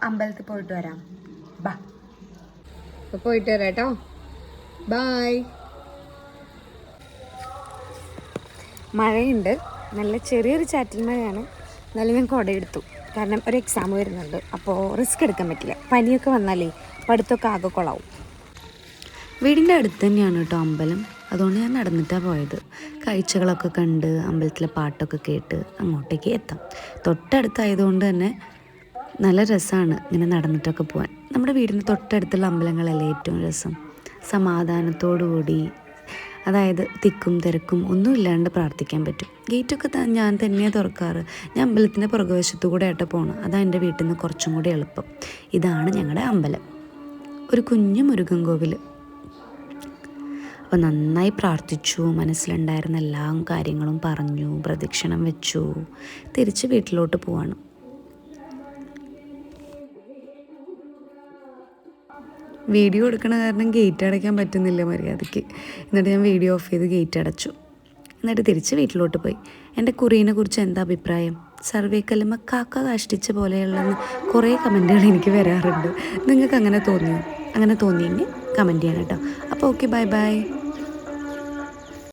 അമ്പലത്തിൽ പോയിട്ട് വരാം. ബാ, പോയിട്ട് വരാം കേട്ടോ. ബായ്. മഴയുണ്ട്, നല്ല ചെറിയൊരു ചാറ്റൽ മഴയാണ്. എന്നാലും ഞാൻ കുട എടുത്തു, കാരണം ഒരു എക്സാം വരുന്നുണ്ട്. അപ്പോൾ റിസ്ക് എടുക്കാൻ പറ്റില്ല. പനിയൊക്കെ വന്നാലേ പഠിത്തമൊക്കെ ആകെ കൊള്ളാവും. വീടിൻ്റെ അടുത്ത് തന്നെയാണ് കേട്ടോ അമ്പലം. അതുകൊണ്ട് ഞാൻ നടന്നിട്ടാണ് പോയത്. കാഴ്ചകളൊക്കെ കണ്ട് അമ്പലത്തിലെ പാട്ടൊക്കെ കേട്ട് അങ്ങോട്ടേക്ക് എത്താം. തൊട്ടടുത്തായതുകൊണ്ട് തന്നെ നല്ല രസമാണ് ഇങ്ങനെ നടന്നിട്ടൊക്കെ പോകാൻ. നമ്മുടെ വീടിന് തൊട്ടടുത്തുള്ള അമ്പലങ്ങളല്ലേ ഏറ്റവും രസം. സമാധാനത്തോടുകൂടി, അതായത് തിക്കും തിരക്കും ഒന്നും ഇല്ലാണ്ട് പ്രാർത്ഥിക്കാൻ പറ്റും. ഗേറ്റൊക്കെ ഞാൻ തന്നെയാണ് തുറക്കാറ്. ഞാൻ അമ്പലത്തിൻ്റെ പുറകുവശത്തു കൂടെ ആയിട്ട് പോകണം. അതാണ് എൻ്റെ വീട്ടിൽ നിന്ന് കുറച്ചും കൂടി എളുപ്പം. ഇതാണ് ഞങ്ങളുടെ അമ്പലം, ഒരു കുഞ്ഞു മുരുകൻ കോവിൽ. അപ്പോൾ നന്നായി പ്രാർത്ഥിച്ചു, മനസ്സിലുണ്ടായിരുന്ന എല്ലാ കാര്യങ്ങളും പറഞ്ഞു, പ്രദക്ഷിണം വെച്ചു, തിരിച്ച് വീട്ടിലോട്ട് പോവാണ്. വീഡിയോ എടുക്കണ കാരണം ഗേറ്റ് അടയ്ക്കാൻ പറ്റുന്നില്ല മര്യാദയ്ക്ക്. എന്നിട്ട് ഞാൻ വീഡിയോ ഓഫ് ചെയ്ത് ഗേറ്റ് അടച്ചു. എന്നിട്ട് തിരിച്ച് വീട്ടിലോട്ട് പോയി. എൻ്റെ കുറിയെ കുറിച്ച് എന്താ അഭിപ്രായം? സർവേക്കല്ലുമ്മ കാക്ക കാഷ്ടിച്ച പോലെയുള്ളതെന്ന് കുറേ കമൻറ്റുകൾ എനിക്ക് വരാറുണ്ട്. നിങ്ങൾക്ക് അങ്ങനെ തോന്നിയോ? അങ്ങനെ തോന്നിയെങ്കിൽ കമൻറ്റ് ചെയ്യണം കേട്ടോ. അപ്പോൾ ഓക്കെ, ബൈ ബൈ.